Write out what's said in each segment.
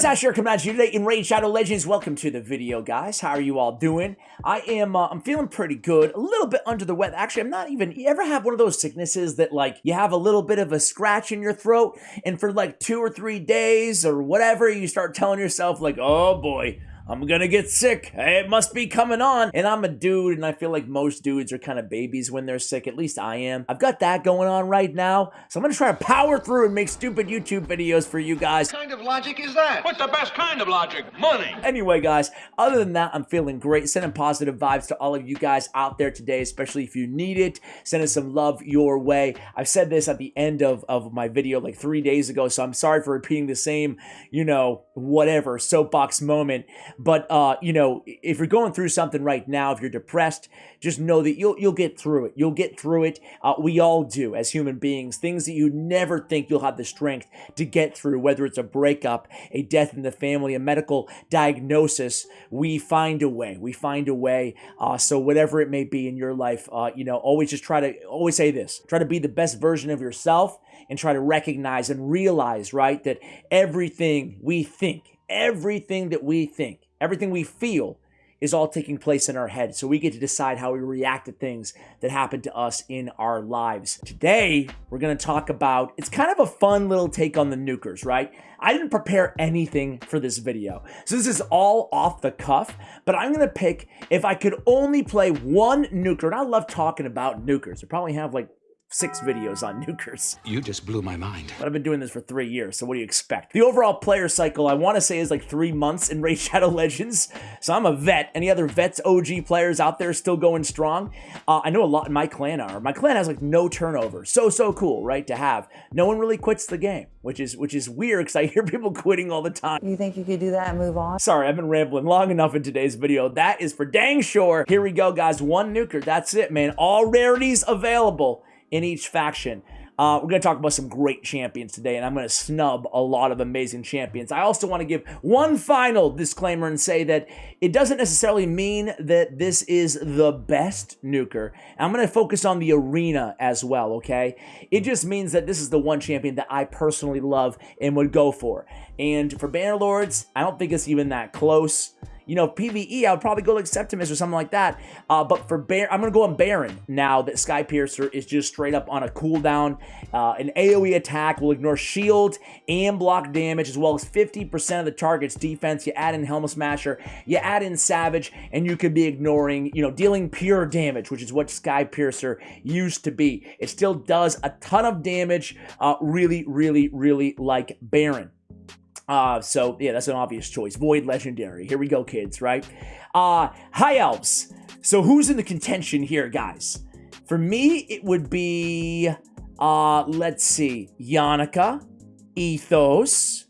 guys, Ash here coming at you today in Raid Shadow Legends. Welcome to the video, guys. How are you all doing? I'm feeling pretty good. A little bit under the weather. Actually, I'm not even, you ever have one of those sicknesses that like you have a little bit of a scratch in your throat and for like 2 or 3 days or whatever, you start telling yourself like, oh boy, I'm gonna get sick. It must be coming on. And I'm a dude, and I feel like most dudes are kind of babies when they're sick. At least I am. I've got that going on right now. So I'm gonna try to power through and make stupid YouTube videos for you guys. What kind of logic is that? What's the best kind of logic? Money. Anyway, guys, other than that, I'm feeling great. Sending positive vibes to all of you guys out there today, especially if you need it. Sending some love your way. I've said this at the end of my video like 3 days ago, so I'm sorry for repeating the same, you know, whatever, soapbox moment. But, you know, if you're going through something right now, if you're depressed, just know that you'll get through it. You'll get through it. We all do as human beings. Things that you never think you'll have the strength to get through, whether it's a breakup, a death in the family, a medical diagnosis, we find a way. We find a way. So whatever it may be in your life, you know, always say this. Try to be the best version of yourself and try to recognize and realize, right, that everything we think, everything we feel is all taking place in our head. So we get to decide how we react to things that happen to us in our lives. Today, we're going to talk about, it's kind of a fun little take on the nukers, right? I didn't prepare anything for this video. So this is all off the cuff, but I'm going to pick, if I could only play one nuker, and I love talking about nukers. I probably have like 6 videos on nukers. You just blew my mind. But I've been doing this for 3 years, so what do you expect? The overall player cycle, I want to say, is like 3 months in Raid Shadow Legends. So I'm a vet. Any other vets, OG players out there still going strong? I know a lot in my clan are. My clan has like no turnover. So cool, right, to have. No one really quits the game, which is weird because I hear people quitting all the time. You think you could do that and move on? Sorry, I've been rambling long enough in today's video. That is for dang sure. Here we go, guys. One nuker. That's it, man. All rarities available in each faction. We're going to talk about some great champions today, and I'm going to snub a lot of amazing champions. I also want to give one final disclaimer and say that it doesn't necessarily mean that this is the best nuker. I'm going to focus on the arena as well, okay? It just means that this is the one champion that I personally love and would go for. And for Bannerlords, I don't think it's even that close. You know, PvE, I would probably go like Septimus or something like that. But for I'm going to go on Baron now that Sky Piercer is just straight up on a cooldown. An AoE attack will ignore shield and block damage, as well as 50% of the target's defense. You add in Helmet Smasher, you add in Savage, and you could be ignoring, you know, dealing pure damage, which is what Sky Piercer used to be. It still does a ton of damage, really like Baron. So yeah, that's an obvious choice. Void Legendary. Here we go, kids, right? High Elves. So who's in the contention here, guys? For me, it would be, let's see, Yannica, Ethos.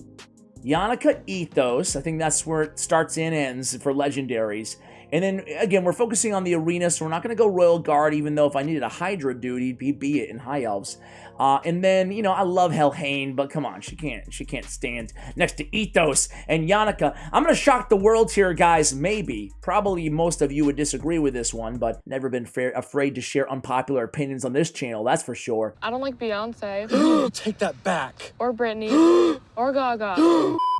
Yannica, Ethos. I think that's where it starts and ends for legendaries. And then, again, we're focusing on the arena, so we're not going to go Royal Guard, even though if I needed a Hydra dude, he'd be it in High Elves. And then, you know, I love Helhane, but come on, she can't stand next to Ethos and Yannica. I'm going to shock the world here, guys, maybe. Probably most of you would disagree with this one, but never been afraid to share unpopular opinions on this channel, that's for sure. I don't like Beyonce. Take that back. Or Britney. Or Gaga.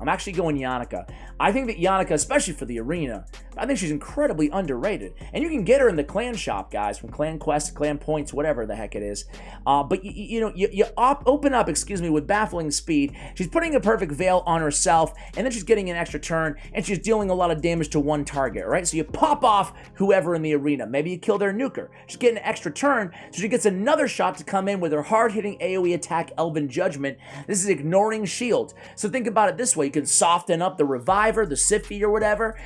I'm actually going Yannica. I think that Yannica, especially for the arena, I think she's incredibly underrated. And you can get her in the clan shop, guys, from Clan Quest, Clan Points, whatever the heck it is. But, you know, you open up, with baffling speed. She's putting a perfect veil on herself, and then she's getting an extra turn, and she's dealing a lot of damage to one target, right? So you pop off whoever in the arena. Maybe you kill their nuker. She's getting an extra turn, so she gets another shot to come in with her hard-hitting AoE attack, Elven Judgment. This is ignoring shield. So think about it this way. You can soften up the Reviver, the Siffy, or whatever,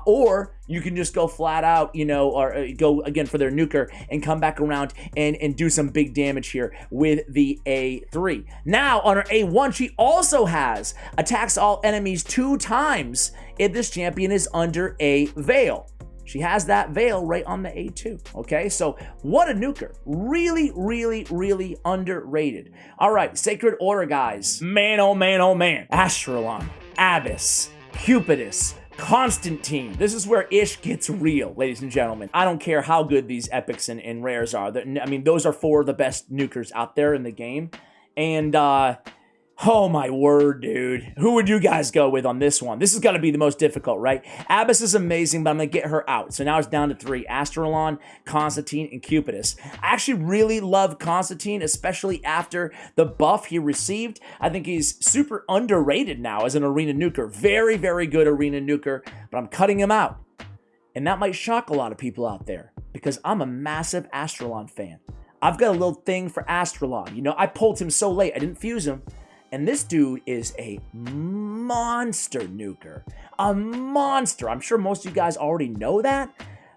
or you can just go flat out, you know, or go again for their nuker and come back around and do some big damage here with the A3. Now, on her A1, she also has attacks all enemies 2 times if this champion is under a veil. She has that veil right on the A2, okay? So, what a nuker. Really underrated. All right, Sacred Order, guys. Man, oh man. Astralon, Abyss, Cupidus, Constantine. This is where ish gets real, ladies and gentlemen. I don't care how good these epics and rares are. I mean, those are 4 of the best nukers out there in the game. And Oh my word, dude. Who would you guys go with on this one? This is going to be the most difficult, right? Abyss is amazing, but I'm going to get her out. So now it's down to 3. Astrolon, Constantine, and Cupidus. I actually really love Constantine, especially after the buff he received. I think he's super underrated now as an arena nuker. Very, very good arena nuker, but I'm cutting him out. And that might shock a lot of people out there because I'm a massive Astrolon fan. I've got a little thing for Astrolon. You know, I pulled him so late, I didn't fuse him. And this dude is a monster nuker. A monster. I'm sure most of you guys already know that.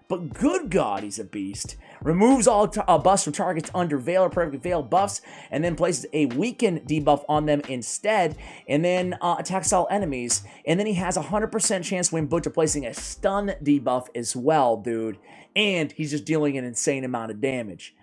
But good God, he's a beast. Removes all buffs from targets under Veil or perfectly veiled buffs, and then places a weaken debuff on them instead, and then attacks all enemies. And then he has a 100% chance when Butcher placing a stun debuff as well, dude. And he's just dealing an insane amount of damage.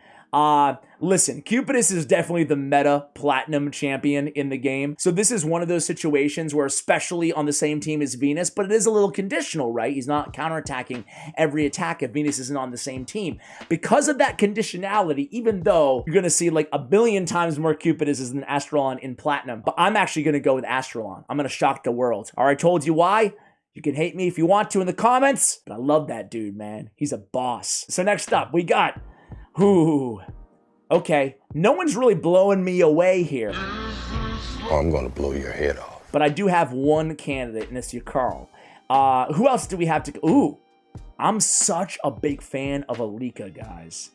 Listen, Cupidus is definitely the meta platinum champion in the game. So this is one of those situations where, especially on the same team as Venus, but it is a little conditional, right? He's not counterattacking every attack if Venus isn't on the same team. Because of that conditionality, even though you're going to see like a billion times more Cupidus than Astrolon in platinum, but I'm actually going to go with Astrolon. I'm going to shock the world. All right, told you why. You can hate me if you want to in the comments, but I love that dude, man. He's a boss. So next up, we got... Ooh, okay. No one's really blowing me away here. Oh, I'm gonna blow your head off. But I do have one candidate, and it's your Carl. Who else do we have to... Ooh, I'm such a big fan of Alika, guys.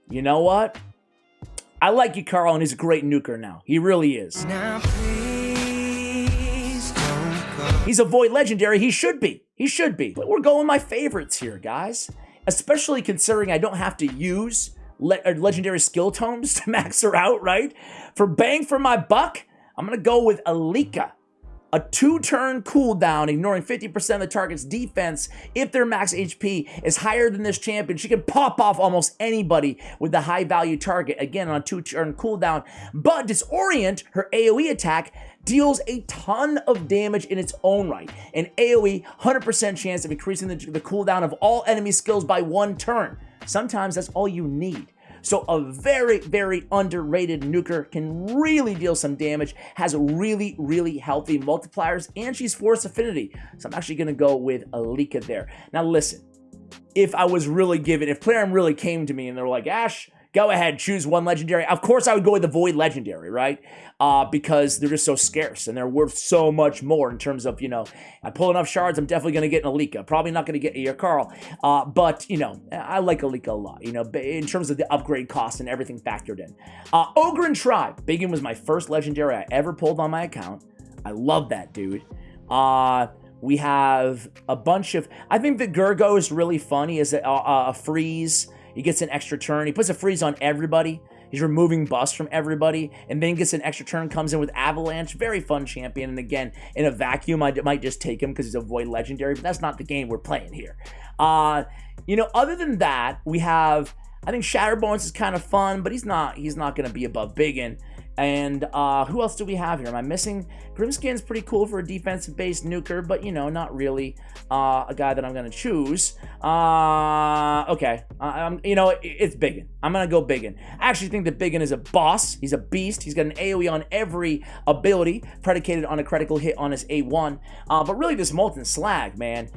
You know what? I like you, Carl, and he's a great nuker now. He really is. Now, please don't go. He's a Void Legendary. He should be. He should be. But we're going my favorites here, guys. Especially considering I don't have to use legendary skill tomes to max her out, right? For bang for my buck, I'm going to go with Alika. A 2-turn cooldown, ignoring 50% of the target's defense. If their max HP is higher than this champion, she can pop off almost anybody with the high-value target, again, on a 2-turn cooldown. But Disorient, her AoE attack, deals a ton of damage in its own right. An AoE, 100% chance of increasing the cooldown of all enemy skills by 1 turn. Sometimes that's all you need. So a very, very underrated nuker, can really deal some damage, has really, really healthy multipliers, and she's Force Affinity. So I'm actually going to go with Alika there. Now listen, if I was really given, if Plarium really came to me and they're like, Ash, go ahead, choose one legendary. Of course, I would go with the Void Legendary, right? Because they're just so scarce and they're worth so much more in terms of, you know, I pull enough shards, I'm definitely going to get an Alika. Probably not going to get your Carl. But, you know, I like Alika a lot, you know, in terms of the upgrade cost and everything factored in. Ogryn Tribes. Biggin was my first legendary I ever pulled on my account. I love that dude. We have a bunch of... I think the Gurgo is really fun. He has a freeze. He gets an extra turn. He puts a freeze on everybody. He's removing buffs from everybody, and then gets an extra turn, comes in with Avalanche. Very fun champion, and again, in a vacuum, I might just take him because he's a Void Legendary, but that's not the game we're playing here. You know, other than that, we have... I think Shatterbones is kind of fun, but he's not going to be above Biggin. And who else do we have here? Am I missing? Grimskin's pretty cool for a defensive-based nuker, but, you know, not really a guy that I'm going to choose. Okay. You know, it's Biggin. I'm going to go Biggin. I actually think that Biggin is a boss. He's a beast. He's got an AoE on every ability, predicated on a critical hit on his A1. But really, this Molten Slag, man...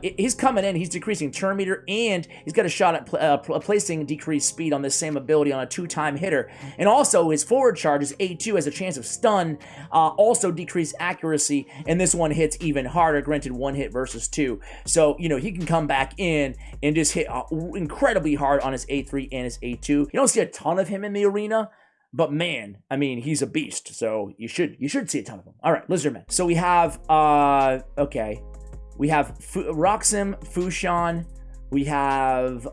he's coming in, he's decreasing turn meter, and he's got a shot at placing decreased speed on this same ability on a 2-time hitter. And also, his forward charge, his A2, has a chance of stun, also decreased accuracy, and this one hits even harder, granted 1 hit versus 2. So, you know, he can come back in and just hit incredibly hard on his A3 and his A2. You don't see a ton of him in the arena, but man, I mean, he's a beast, so you should see a ton of him. All right, Lizardmen. So we have, okay. We have Roxim, Fushan. We have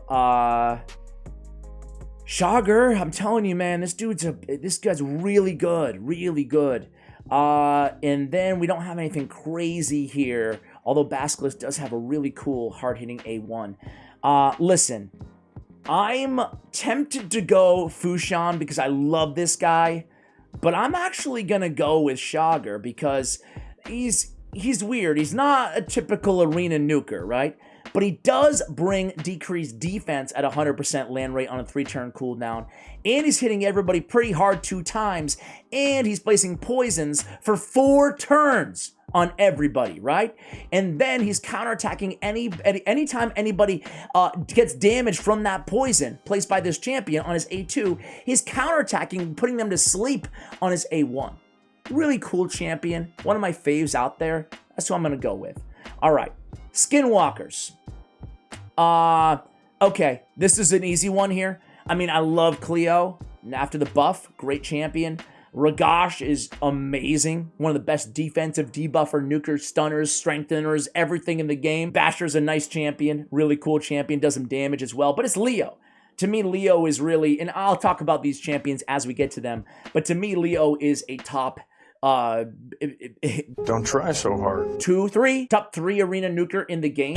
Shogger. I'm telling you, man, this guy's really good, really good. And then we don't have anything crazy here, although Basilisk does have a really cool, hard-hitting A1. Listen, I'm tempted to go Fushan because I love this guy, but I'm actually gonna go with Shogger because he's weird. He's not a typical arena nuker, right? but he does bring decreased defense at 100% land rate on a 3-turn cooldown, and he's hitting everybody pretty hard 2 times, and he's placing poisons for 4 turns on everybody, right? And then he's counterattacking anytime anybody gets damaged from that poison placed by this champion on his A2, he's counterattacking, putting them to sleep on his A1. Really cool champion, one of my faves out there. That's who I'm gonna go with. All right, Skinwalkers. Okay, this is an easy one here. I mean, I love Cleo. After the buff, great champion. Ragash is amazing. One of the best defensive debuffer, nukers, stunners, strengtheners, everything in the game. Basher's a nice champion, really cool champion, does some damage as well, but it's Leo. To me, Leo is really, and I'll talk about these champions as we get to them, but to me, Leo is a top, Don't try so hard. top 3 arena nuker in the game.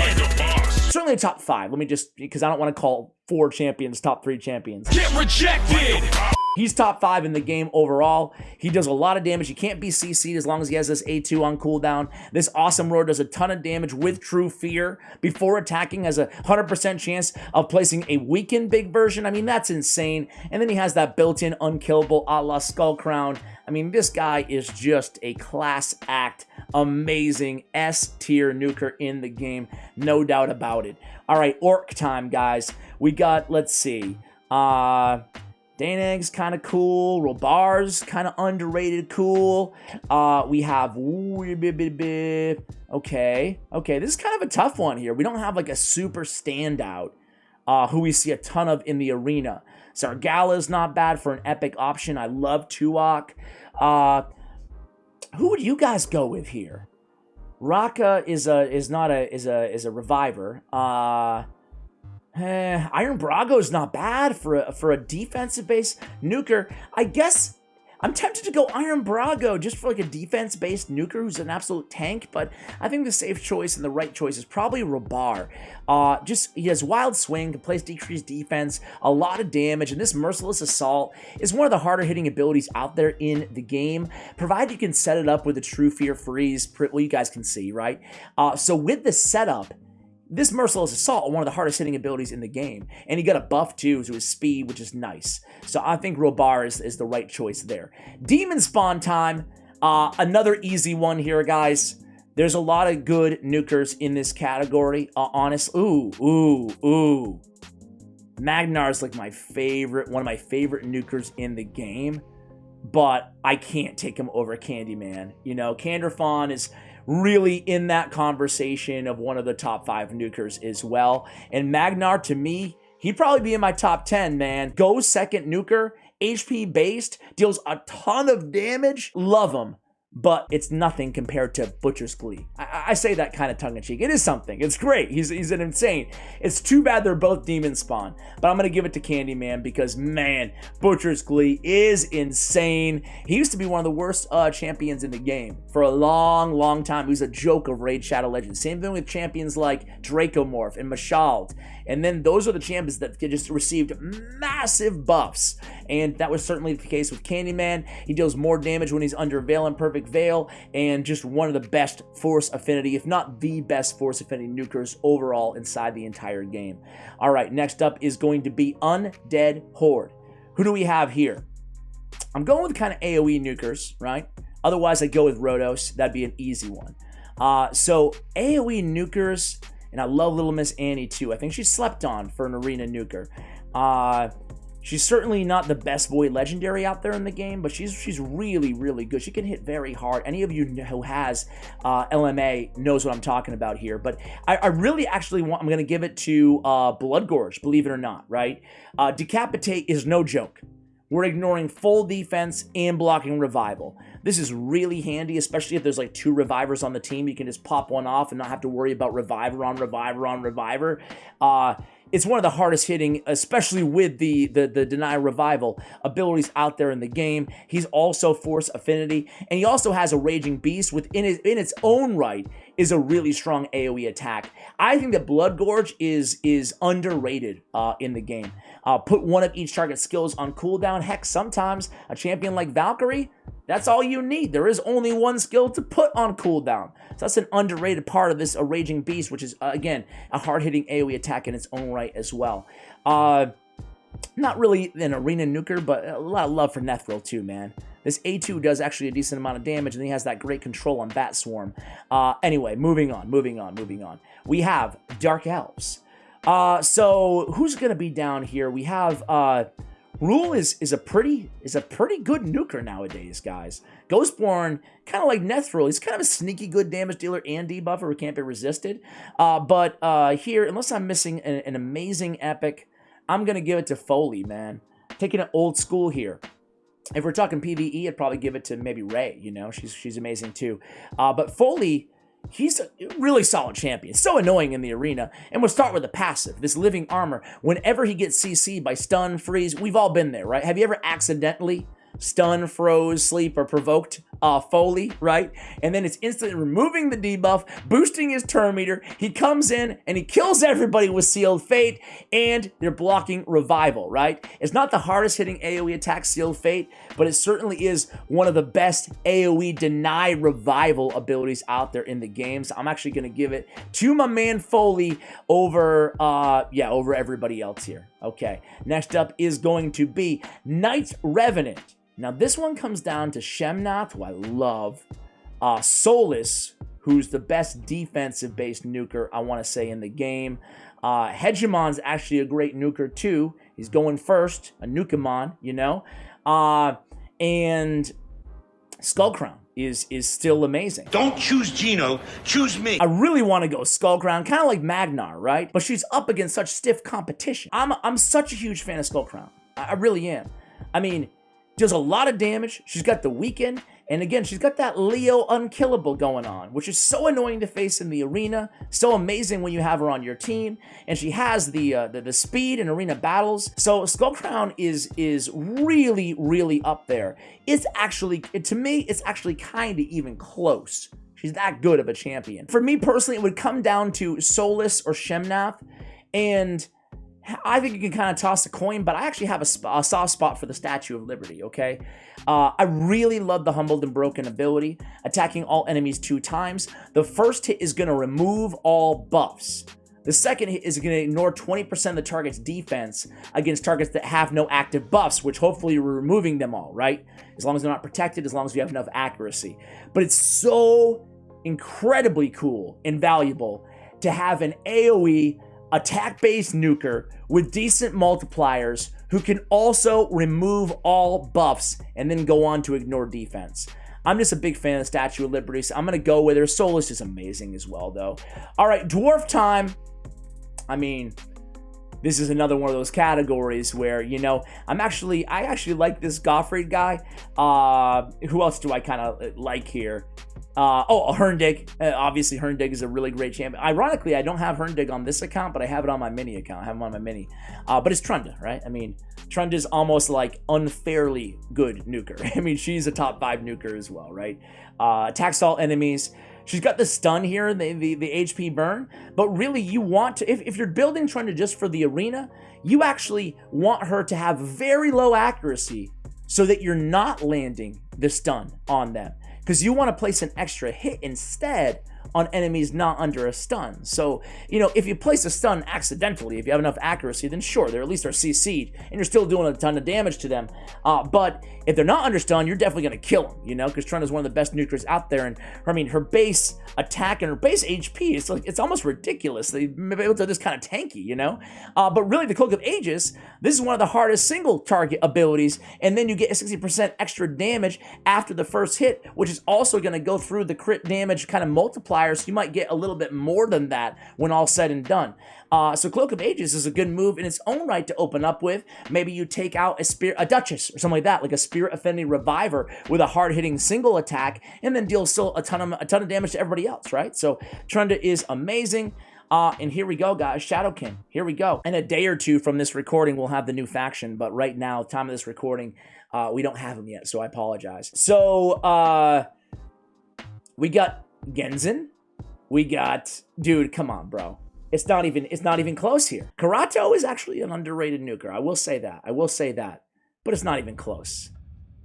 Certainly a top 5. Let me just, because I don't want to call 4 champions top 3 champions. Get rejected! He's top 5 in the game overall. He does a lot of damage. He can't be CC'd as long as he has this A2 on cooldown. This awesome roar does a ton of damage with True Fear. Before attacking, has a 100% chance of placing a weakened big version. I mean, that's insane. And then he has that built-in unkillable a la Skull Crown. I mean, this guy is just a class act, amazing S-tier nuker in the game. No doubt about it. All right, Orc time, guys. We got, let's see, Daneg's kind of cool. Robar's kind of underrated cool. We have... Okay, this is kind of a tough one here. We don't have like a super standout who we see a ton of in the arena. Sargala's not bad for an epic option. I love Tuok. Who would you guys go with here? Raka is a reviver. Iron Brago's not bad for a defensive based nuker. I guess I'm tempted to go Iron Brago just for like a defense-based nuker who's an absolute tank, but I think the safe choice and the right choice is probably Robar. He has Wild Swing, can place decreased defense, a lot of damage, and this Merciless Assault is one of the harder hitting abilities out there in the game, provided you can set it up with a True Fear Freeze, well, you guys can see, right? So with the setup, this Merciless Assault, one of the hardest hitting abilities in the game. And he got a buff too to his speed, which is nice. So I think Robar is the right choice there. Demonspawn time. Another easy one here, guys. There's a lot of good nukers in this category. Ooh. Magnar's like my favorite, one of my favorite nukers in the game. But I can't take him over Candyman. You know, Canderfawn is really in that conversation of one of the top 5 nukers as well. And Magnar, to me, he'd probably be in my top 10, man. Go second nuker, HP based, deals a ton of damage. Love him. But it's nothing compared to Butcher's Glee. I say that kind of tongue-in-cheek. It is something. It's great. He's an insane. It's too bad they're both Demonspawn. But I'm going to give it to Candyman because, man, Butcher's Glee is insane. He used to be one of the worst champions in the game for a long, long time. He was a joke of Raid Shadow Legends. Same thing with champions like Dracomorph and Mashald. And then those are the champions that just received massive buffs. And that was certainly the case with Candyman. He deals more damage when he's under Veil and Perfect Veil, and just one of the best Force Affinity, if not the best Force Affinity nukers overall inside the entire game. All right, next up is going to be Undead Horde. Who do we have here? I'm going with kind of AoE nukers, right? Otherwise, I go with Rhodos. That'd be an easy one. So AoE nukers, and I love Little Miss Annie too. I think she's slept on for an arena nuker. She's certainly not the best Void Legendary out there in the game, but she's really, really good. She can hit very hard. Any of you who has LMA knows what I'm talking about here. But I really actually want, I'm going to give it to Bloodgorge, believe it or not, right? Decapitate is no joke. We're ignoring full defense and blocking revival. This is really handy, especially if there's like 2 revivers on the team. You can just pop one off and not have to worry about reviver on reviver on reviver. It's one of the hardest hitting, especially with the Deny Revival abilities out there in the game. He's also Force Affinity, and he also has a Raging Beast, in its own right is a really strong AoE attack. I think that Bloodgorge is underrated in the game. Put one of each target skills on cooldown. Heck, sometimes a champion like Valkyrie, That's all you need. There is only one skill to put on cooldown. So that's an underrated part of this Raging Beast, which is, again, a hard-hitting AoE attack in its own right as well. Not really an arena nuker, but a lot of love for Nethril too, man. This A2 does actually a decent amount of damage, and he has that great control on Bat Swarm. Anyway, moving on. We have Dark Elves. So who's going to be down here? We have... Rule is a pretty good nuker nowadays, guys. Ghostborn, kind of like Nethril, he's kind of a sneaky good damage dealer and debuffer who can't be resisted. But here, unless I'm missing an amazing epic, I'm gonna give it to Foley, man. Taking it old school here. If we're talking PvE, I'd probably give it to maybe Ray. You know, she's amazing too. But Foley, he's a really solid champion. So annoying in the arena. And we'll start with the passive. This living armor. Whenever he gets CC'd by stun, freeze, we've all been there, right? Have you ever accidentally stun, froze, sleep, or provoked Foley, right? And then it's instantly removing the debuff, boosting his turn meter. He comes in and he kills everybody with Sealed Fate, and they're blocking Revival, right? It's not the hardest hitting AoE attack, Sealed Fate, but it certainly is one of the best AoE deny Revival abilities out there in the game. So I'm actually going to give it to my man Foley over everybody else here. Okay, next up is going to be Knight Revenant. Now, this one comes down to Shemnath, who I love, Solus, who's the best defensive-based nuker, I want to say, in the game. Hegemon's actually a great nuker, too. He's going first, a Nukemon, you know. And Skullcrown is still amazing. Don't choose Gino, choose me. I really want to go Skullcrown, kind of like Magnar, right? But she's up against such stiff competition. I'm such a huge fan of Skullcrown. I really am. I mean... does a lot of damage. She's got the weaken, and again, she's got that Leo unkillable going on, which is so annoying to face in the arena, so amazing when you have her on your team, and she has the speed in arena battles. So Skullcrown is really, really up there. It's actually, to me, it's actually kind of even close. She's that good of a champion. For me personally, it would come down to Solus or Shemnath, and I think you can kind of toss a coin, but I actually have a soft spot for the Statue of Liberty, okay? I really love the Humbled and Broken ability, attacking all enemies 2 times. The first hit is going to remove all buffs. The second hit is going to ignore 20% of the target's defense against targets that have no active buffs, which hopefully you're removing them all, right? As long as they're not protected, as long as you have enough accuracy. But it's so incredibly cool and valuable to have an AoE attack-based nuker with decent multipliers who can also remove all buffs and then go on to ignore defense. I'm just a big fan of Statue of Liberty, so I'm going to go with her. Solus is amazing as well, though. All right, Dwarf time. I mean, this is another one of those categories where, you know, I actually like this Gottfried guy. Who else do I kind of like here? Herndig. Obviously, Herndig is a really great champion. Ironically, I don't have Herndig on this account, but I have it on my mini account. I have him on my mini. But it's Trunda, right? I mean, Trunda's almost like unfairly good nuker. I mean, she's a top 5 nuker as well, right? Attacks all enemies. She's got the stun here, the HP burn, but really you want to, if you're building Trunda just for the arena, you actually want her to have very low accuracy so that you're not landing the stun on them. Because you want to place an extra hit instead on enemies not under a stun. So, you know, if you place a stun accidentally, if you have enough accuracy, then sure, they at least are CC'd, and you're still doing a ton of damage to them. But if they're not under stun, you're definitely going to kill them, you know, because Trunda is one of the best nukers out there. And, I mean, her base attack and her base HP, it's almost ridiculous. They're able to do this kind of tanky, you know. But really, the Cloak of Aegis, this is one of the hardest single target abilities, and then you get a 60% extra damage after the first hit, which is also going to go through the crit damage kind of multiplier, so you might get a little bit more than that when all said and done. So Cloak of Aegis is a good move in its own right to open up with. Maybe you take out a Duchess or something like that, like a Spirit Affinity Reviver with a hard-hitting single attack, and then deal still a ton of damage to everybody else, right? So Trunda is amazing. And here we go, guys. Shadowkin. Here we go. In a day or two from this recording, we'll have the new faction, but right now, time of this recording, we don't have them yet, so I apologize. So, we got Genzen. We got, dude, come on, bro. It's not even close here. Karato is actually an underrated nuker. I will say that. But it's not even close.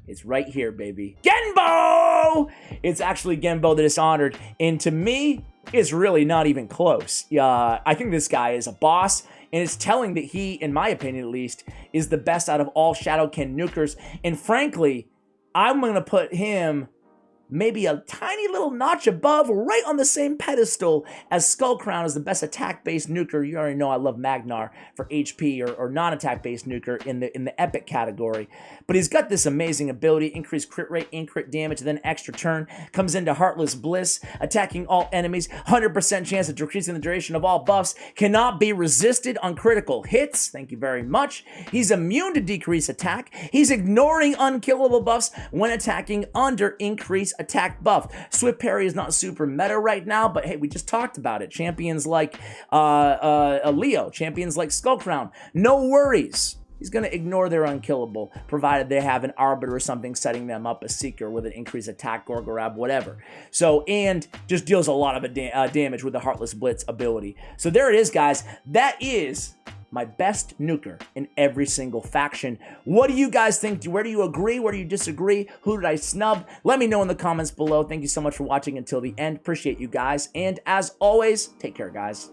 It's right here, baby. Genbo! It's actually Genbo the Dishonored, and to me, it's really not even close. I think this guy is a boss, and it's telling that he, in my opinion at least, is the best out of all Shadowkin nukers, and frankly, I'm going to put him maybe a tiny little notch above, right on the same pedestal as Skullcrown is the best attack-based nuker. You already know I love Magnar for HP or non-attack-based nuker in the epic category. But he's got this amazing ability, increased crit rate, incrit damage, then extra turn, comes into Heartless Bliss, attacking all enemies, 100% chance of decreasing the duration of all buffs, cannot be resisted on critical hits, thank you very much. He's immune to decreased attack. He's ignoring unkillable buffs when attacking under increased attack buff. Swift parry is not super meta right now, but hey, we just talked about it. Champions like Leo, champions like Skullcrown, no worries. He's going to ignore their unkillable, provided they have an Arbiter or something setting them up, a Seeker with an increased attack, Gorgorab, whatever. So, and just deals a lot of damage with the Heartless Blitz ability. So there it is, guys. That is my best nuker in every single faction. What do you guys think? Where do you agree? Where do you disagree? Who did I snub? Let me know in the comments below. Thank you so much for watching until the end. Appreciate you guys. And as always, take care, guys.